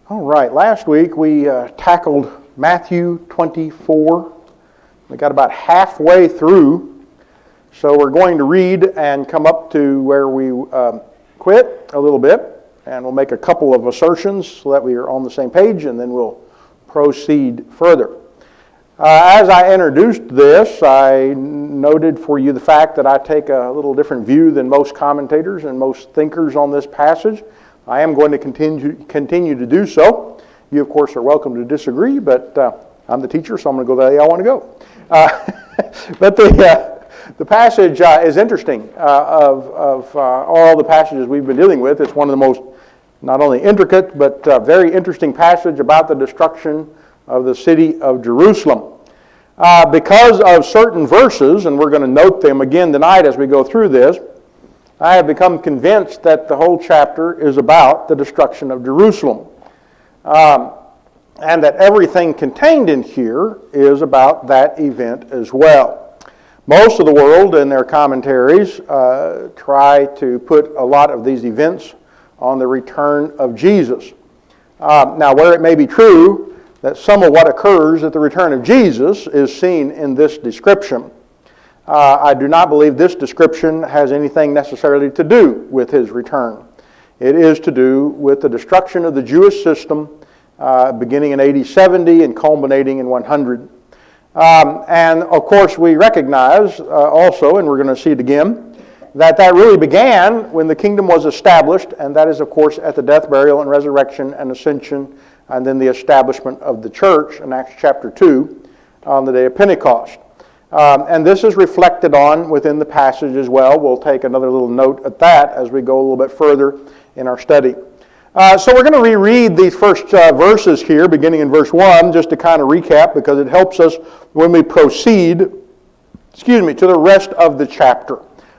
All right, last week we tackled Matthew 24. We got about halfway through, so we're going to read and come up to where we quit a little bit, and we'll make a couple of assertions so that we are on the same page, and then we'll proceed further. As I introduced this, I noted for you the fact that I take a little different view than most commentators and most thinkers on this passage. I am going to continue to do so. You, of course, are welcome to disagree, but I'm the teacher, so I'm going to go the way I want to go. But the passage is interesting. Of all the passages we've been dealing with, it's one of the most not only intricate, but very interesting passage about the destruction of the city of Jerusalem. Because of certain verses, and we're going to note them again tonight as we go through this, I have become convinced that the whole chapter is about the destruction of Jerusalem. And that everything contained in here is about that event as well. Most of the world in their commentaries try to put a lot of these events on the return of Jesus. Now, where it may be true that some of what occurs at the return of Jesus is seen in this description, I do not believe this description has anything necessarily to do with his return. It is to do with the destruction of the Jewish system beginning in AD 70 and culminating in 100. And of course we recognize also, and we're going to see it again, that really began when the kingdom was established, and that is of course at the death, burial, and resurrection and ascension, and then the establishment of the church in Acts chapter 2 on the day of Pentecost. And this is reflected on within the passage as well. We'll take another little note at that as we go a little bit further in our study. So we're going to reread these first verses here, beginning in verse 1, just to kind of recap, because it helps us when we proceed, to the rest of the chapter.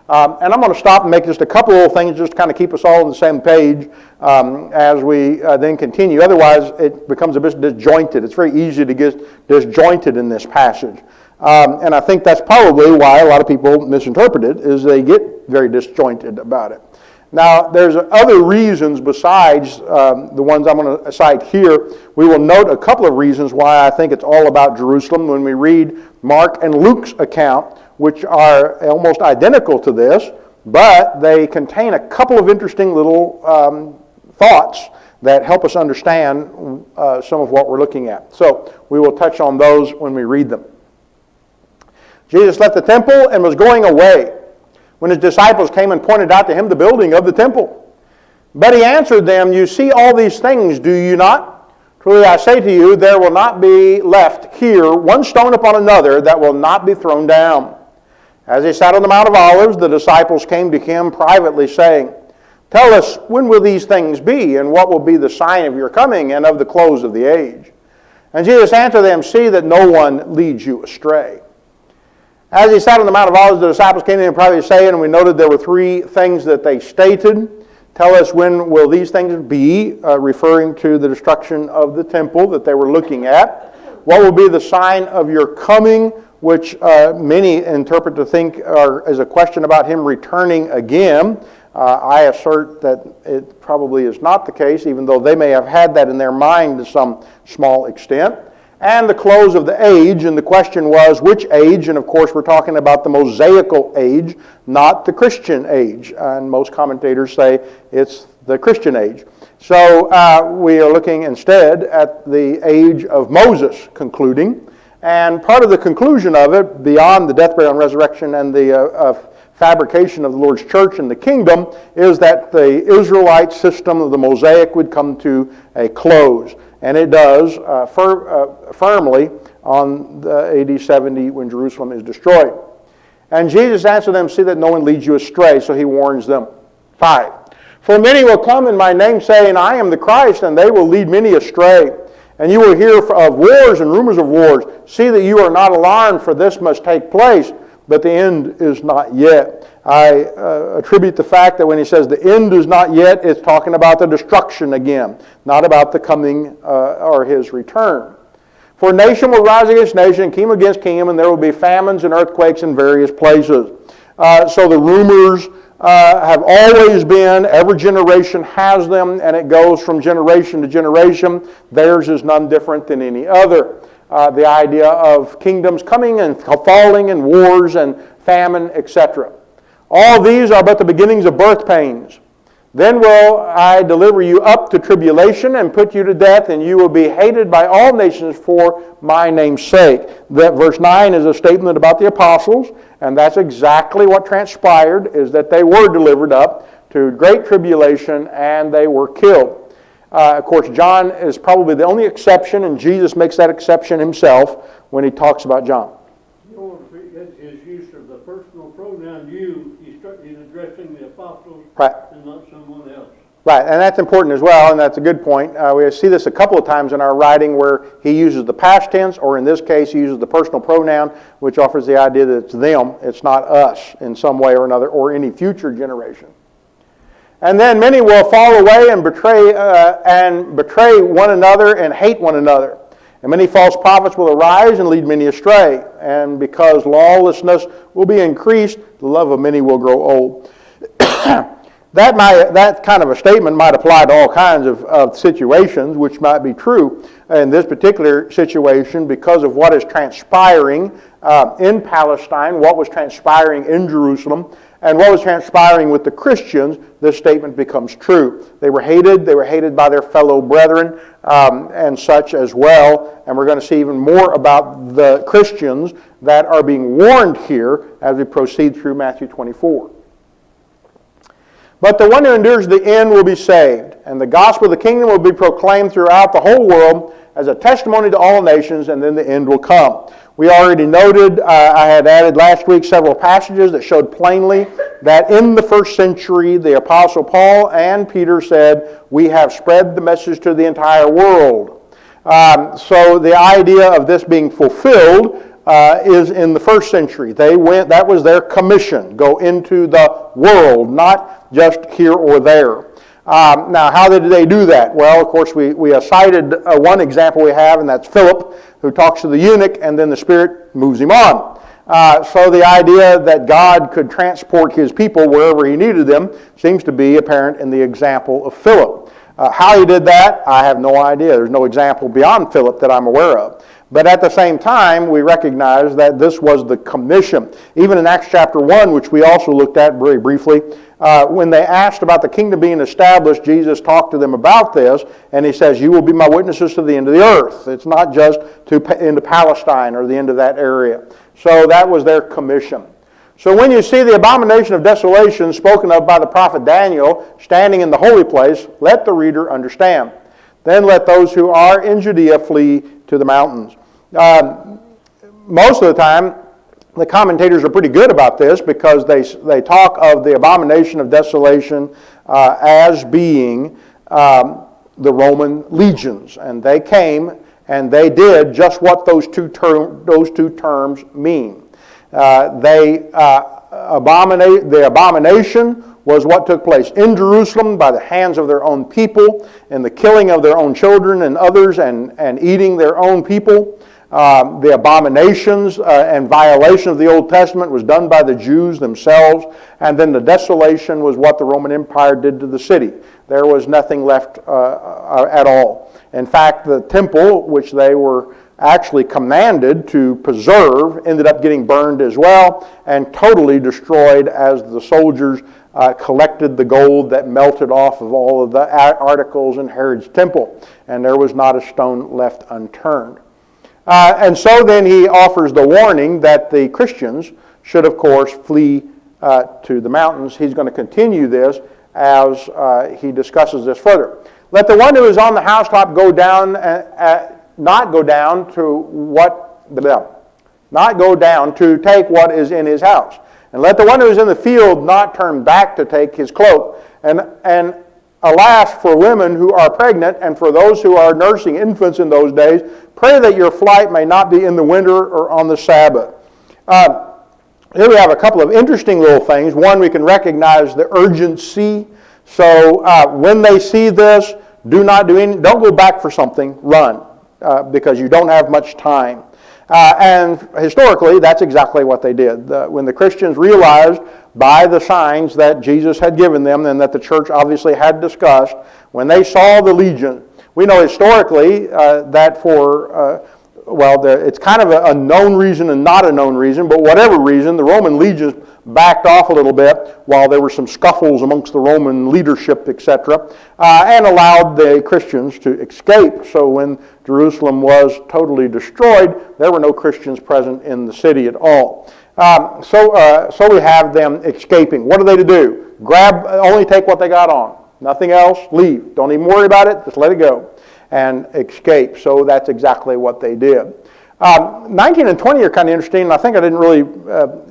And I'm going to stop and make just a couple of little things just to kind of keep us all on the same page as we then continue. Otherwise, it becomes a bit disjointed. It's very easy to get disjointed in this passage. And I think that's probably why a lot of people misinterpret it, is they get very disjointed about it. Now, there's other reasons besides the ones I'm going to cite here. We will note a couple of reasons why I think it's all about Jerusalem when we read Mark and Luke's account, which are almost identical to this, but they contain a couple of interesting little thoughts that help us understand some of what we're looking at. So we will touch on those when we read them. Jesus left the temple and was going away when his disciples came and pointed out to him the building of the temple. But he answered them, "You see all these things, do you not? Truly I say to you, there will not be left here one stone upon another that will not be thrown down." As he sat on the Mount of Olives, the disciples came to him privately, saying, "Tell us, when will these things be, and what will be the sign of your coming and of the close of the age?" And Jesus answered them, "See that no one leads you astray." As he sat on the Mount of Olives, the disciples came to him privately saying, and we noted there were three things that they stated. Tell us, when will these things be, referring to the destruction of the temple that they were looking at. What will be the sign of your coming, which many interpret to think as a question about him returning again. I assert that it probably is not the case, even though they may have had that in their mind to some small extent. And the close of the age, and the question was which age, and of course we're talking about the Mosaical age, not the Christian age, and most commentators say it's the Christian age. So we are looking instead at the age of Moses concluding, and part of the conclusion of it, beyond the death, burial, and resurrection and the fabrication of the Lord's church and the kingdom, is that the Israelite system of the Mosaic would come to a close. And it does firmly on the AD 70 when Jerusalem is destroyed. And Jesus answered them, "See that no one leads you astray," so he warns them. 5. "For many will come in my name, saying, I am the Christ, and they will lead many astray. And you will hear of wars and rumors of wars. See that you are not alarmed, for this must take place, but the end is not yet." I attribute the fact that when he says the end is not yet, it's talking about the destruction again, not about the coming or his return. "For nation will rise against nation, kingdom against kingdom, and there will be famines and earthquakes in various places." So the rumors have always been. Every generation has them, and it goes from generation to generation. Theirs is none different than any other. The idea of kingdoms coming and falling, and wars and famine, etc. All these are but the beginnings of birth pains. Then will I deliver you up to tribulation and put you to death, and you will be hated by all nations for my name's sake. That verse 9 is a statement about the apostles, and that's exactly what transpired, is that they were delivered up to great tribulation and they were killed. Of course, John is probably the only exception, and Jesus makes that exception himself when he talks about John. His use of the personal pronoun you, he's addressing the apostles, right, and not someone else. Right, and that's important as well, and that's a good point. We see this a couple of times in our writing where he uses the past tense, or in this case, he uses the personal pronoun, which offers the idea that it's them, it's not us in some way or another, or any future generation. And then many will fall away and betray one another and hate one another. And many false prophets will arise and lead many astray. And because lawlessness will be increased, the love of many will grow old. That kind of a statement might apply to all kinds of situations, which might be true in this particular situation because of what is transpiring in Palestine, what was transpiring in Jerusalem, and what was transpiring with the Christians. This statement becomes true. They were hated by their fellow brethren and such as well. And we're going to see even more about the Christians that are being warned here as we proceed through Matthew 24. But the one who endures to the end will be saved, and the gospel of the kingdom will be proclaimed throughout the whole world as a testimony to all nations, and then the end will come. We already noted, I had added last week several passages that showed plainly that in the first century, the Apostle Paul and Peter said, we have spread the message to the entire world. So the idea of this being fulfilled is in the first century. That was their commission, go into the world, not just here or there. Now, how did they do that? Well, of course, we cited one example we have, and that's Philip, who talks to the eunuch, and then the Spirit moves him on. So the idea that God could transport his people wherever he needed them seems to be apparent in the example of Philip. How he did that, I have no idea. There's no example beyond Philip that I'm aware of. But at the same time, we recognize that this was the commission. Even in Acts chapter 1, which we also looked at very briefly, when they asked about the kingdom being established, Jesus talked to them about this, and he says, you will be my witnesses to the end of the earth. It's not just into Palestine or the end of that area. So that was their commission. So when you see the abomination of desolation spoken of by the prophet Daniel standing in the holy place, let the reader understand. Then let those who are in Judea flee to the mountains. Most of the time, the commentators are pretty good about this because they talk of the abomination of desolation as being the Roman legions. And they came and they did just what those two terms mean. The abomination was what took place in Jerusalem by the hands of their own people, and the killing of their own children and others, and eating their own people. The abominations and violation of the Old Testament was done by the Jews themselves, and then the desolation was what the Roman Empire did to the city. There was nothing left at all. In fact, the temple, which they were actually commanded to preserve, ended up getting burned as well and totally destroyed as the soldiers collected the gold that melted off of all of the articles in Herod's temple, and there was not a stone left unturned. And so then he offers the warning that the Christians should, of course, flee to the mountains. He's going to continue this as he discusses this further. Let the one who is on the housetop go down, not go down to take what is in his house. And let the one who is in the field not turn back to take his cloak. And alas, for women who are pregnant and for those who are nursing infants in those days, pray that your flight may not be in the winter or on the Sabbath. Here we have a couple of interesting little things. One, we can recognize the urgency. So when they see this, don't go back for something, run, because you don't have much time. And historically, that's exactly what they did. When the Christians realized by the signs that Jesus had given them and that the church obviously had discussed, when they saw the legion, we know historically that for, it's kind of a known reason and not a known reason, but whatever reason, the Roman legions backed off a little bit while there were some scuffles amongst the Roman leadership, etc., and allowed the Christians to escape. So when Jerusalem was totally destroyed, there were no Christians present in the city at all. So we have them escaping. What are they to do? Only take what they got on. Nothing else, leave. Don't even worry about it, just let it go and escape. So that's exactly what they did. 19 and 20 are kind of interesting, and I think I didn't really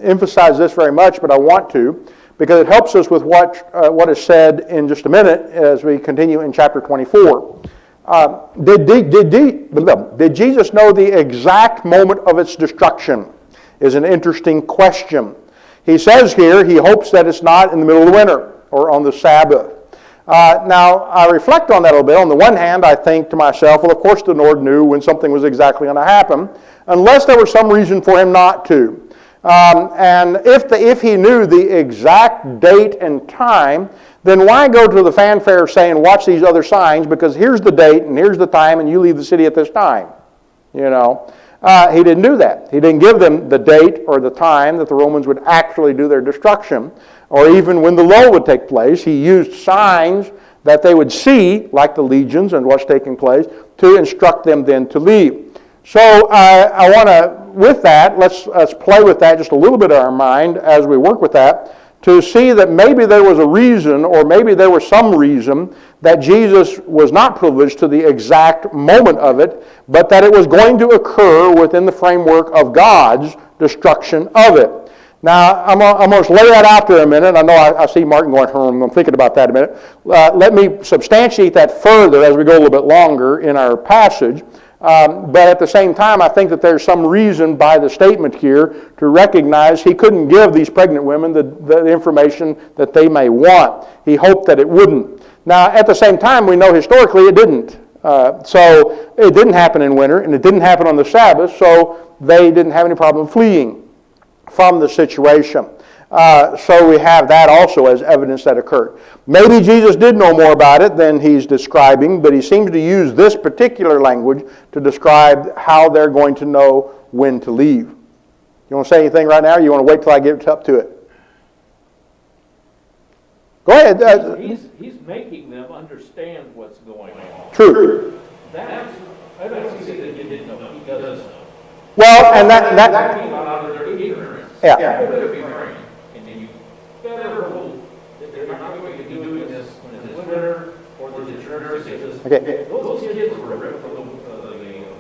emphasize this very much, but I want to, because it helps us with what is said in just a minute as we continue in chapter 24. Did Jesus know the exact moment of its destruction? Is an interesting question. He says here he hopes that it's not in the middle of the winter or on the Sabbath. Now, I reflect on that a little bit. On the one hand, I think to myself, well, of course the Lord knew when something was exactly going to happen, unless there was some reason for him not to. And if he knew the exact date and time, then why go to the fanfare saying, watch these other signs, because here's the date and here's the time, and you leave the city at this time? You know, he didn't do that. He didn't give them the date or the time that the Romans would actually do their destruction, or even when the lull would take place. He used signs that they would see, like the legions and what's taking place, to instruct them then to leave. So I want to, with that, let's play with that just a little bit in our mind as we work with that, to see that maybe there was a reason, or maybe there was some reason, that Jesus was not privileged to the exact moment of it, but that it was going to occur within the framework of God's destruction of it. Now, I'm going to lay that out there a minute. I know I see Martin going, I'm thinking about that a minute. Let me substantiate that further as we go a little bit longer in our passage. But at the same time, I think that there's some reason by the statement here to recognize he couldn't give these pregnant women the information that they may want. He hoped that it wouldn't. Now, at the same time, we know historically it didn't. So it didn't happen in winter, and it didn't happen on the Sabbath, so they didn't have any problem fleeing from the situation. So we have that also as evidence that occurred. Maybe Jesus did know more about it than he's describing, but he seems to use this particular language to describe how they're going to know when to leave. You want to say anything right now, or you want to wait till I get up to it? Go ahead. He's making them understand what's going on. True. I don't see that you didn't know. He does know. Well, and that Out of their ignorance. Yeah. They better be praying. And then you better hope that they're not going to be doing this when it's winter or the church says, Okay. those kids were ripped from the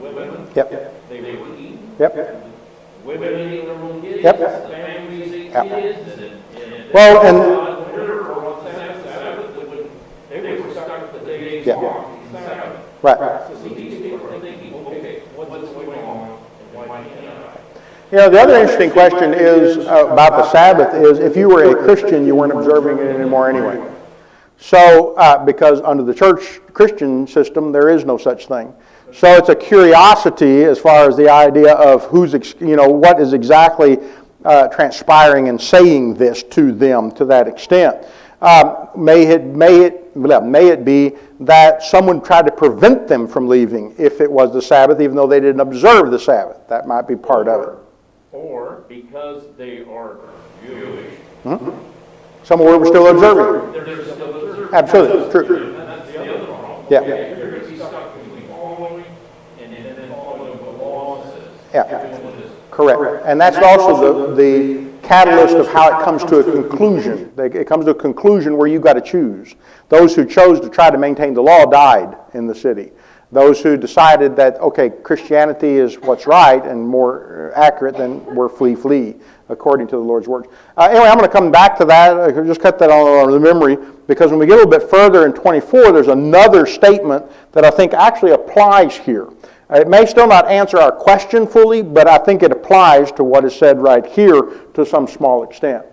women. Yep. They were eaten. Yep. Women eating their own kids. Yep. Families eating Yep. kids. Well, and they were stuck with the days Yeah. off. Sabbath. right. So see, these people are thinking, okay, what's going on and why can't I? You know, the other interesting question is about the Sabbath is if you were a Christian, you weren't observing it anymore anyway. So, because under the church Christian system, there is no such thing. So it's a curiosity as far as the idea of what is exactly transpiring and saying this to them to that extent. May it be that someone tried to prevent them from leaving if it was the Sabbath, even though they didn't observe the Sabbath. That might be part of it. Or because they are Jewish. Mm-hmm. Some were still observing. They're still observing. Absolutely, true. And that's the other problem. Yeah. Okay, you're going to be stuck between following and then following what the law says. Yeah. Correct. And that's also the catalyst of how it comes to a conclusion. It comes to a conclusion where you've got to choose. Those who chose to try to maintain the law died in the city. Those who decided that, okay, Christianity is what's right and more accurate, then we're flee, according to the Lord's words. Anyway, I'm going to come back to that. I just cut that on the memory, because when we get a little bit further in 24, there's another statement that I think actually applies here. It may still not answer our question fully, but I think it applies to what is said right here to some small extent.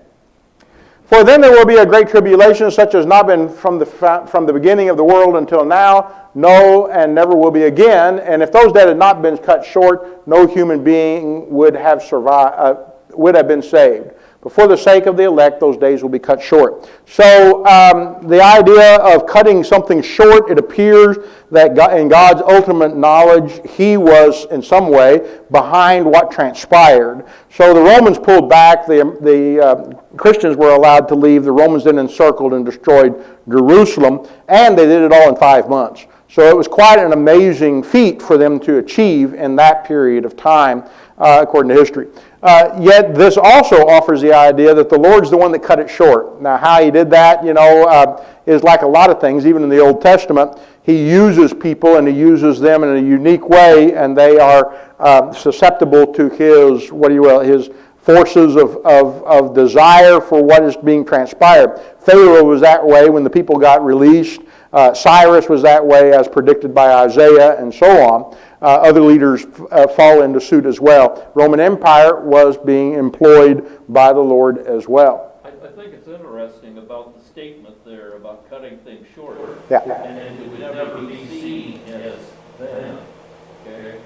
For then there will be a great tribulation, such as not been from the beginning of the world until now, no, and never will be again. And if those that had not been cut short, no human being would have been saved. but for the sake of the elect, those days will be cut short. So the idea of cutting something short, it appears that God, in God's ultimate knowledge, He was in some way behind what transpired. So the Romans pulled back, the Christians were allowed to leave, the Romans then encircled and destroyed Jerusalem, and they did it all in 5 months. So it was quite an amazing feat for them to achieve in that period of time, according to history. Yet this also offers the idea that the Lord's the one that cut it short. Now, how He did that, is like a lot of things. Even in the Old Testament, He uses people and He uses them in a unique way, and they are susceptible to His, His forces of desire for what is being transpired. Pharaoh was that way when the people got released. Cyrus was that way as predicted by Isaiah, and so on. Other leaders fall into suit as well. Roman Empire was being employed by the Lord as well. I think it's interesting about the statement there about cutting things short. Yeah. And it would never be seen as then. Okay?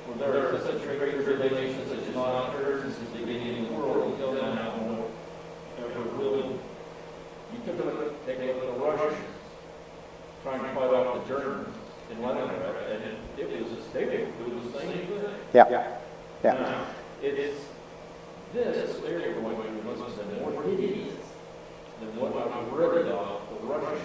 Well, there are such great tribulations, such as not occurred since the beginning of the world until now. You took a look, take a look at the Russians trying to fight off the Germans in Leningrad, and it was a statement. It was the same thing. Yeah. Yeah. Now, it's this area going must have been more hideous than what I've read about the Russians.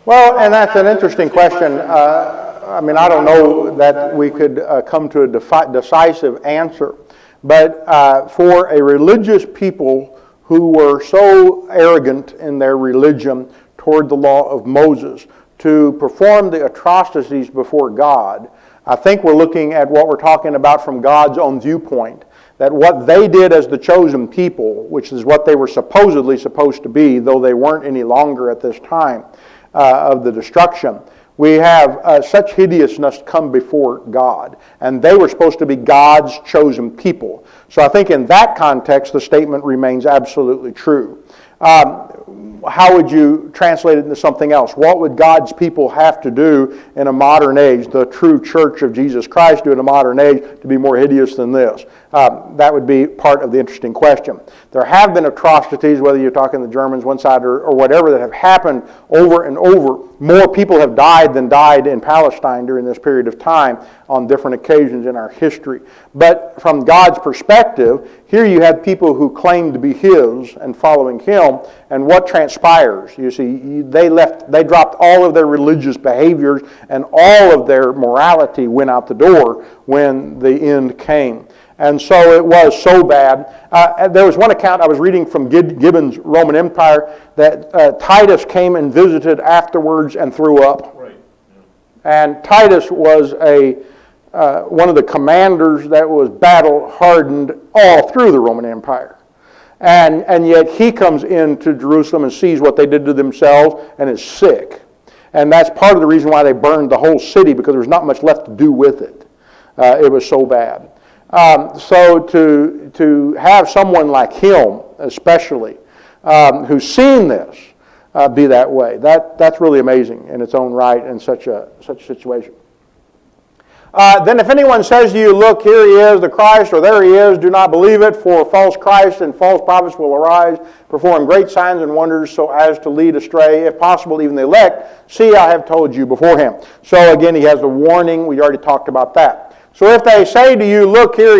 Well, and that's an interesting question. I don't know that we could come to a decisive answer, but for a religious people who were so arrogant in their religion toward the law of Moses to perform the atrocities before God, I think we're looking at what we're talking about from God's own viewpoint, that what they did as the chosen people, which is what they were supposedly supposed to be, though they weren't any longer at this time of the destruction, we have such hideousness come before God. And they were supposed to be God's chosen people. So I think in that context, the statement remains absolutely true. How would you translate it into something else? What would God's people have to do in a modern age, the true church of Jesus Christ do in a modern age, to be more hideous than this? That would be part of the interesting question. There have been atrocities, whether you're talking the Germans one side or whatever, that have happened over and over. More people have died than died in Palestine during this period of time on different occasions in our history. But from God's perspective, here you have people who claim to be His and following Him, and what transpires? You see, they dropped all of their religious behaviors, and all of their morality went out the door when the end came. And so it was so bad. There was one account I was reading from Gibbon's Roman Empire that Titus came and visited afterwards and threw up. Right. And Titus was one of the commanders that was battle-hardened all through the Roman Empire. And yet he comes into Jerusalem and sees what they did to themselves and is sick. And that's part of the reason why they burned the whole city, because there was not much left to do with it. It was so bad. So to have someone like him, especially, who's seen this, be that way, that's really amazing in its own right in such a situation. Then if anyone says to you, look, here he is, the Christ, or there he is, do not believe it, for false Christs and false prophets will arise, perform great signs and wonders so as to lead astray, if possible, even the elect. See, I have told you beforehand. So again, he has the warning. We already talked about that. So if they say to you, look, here he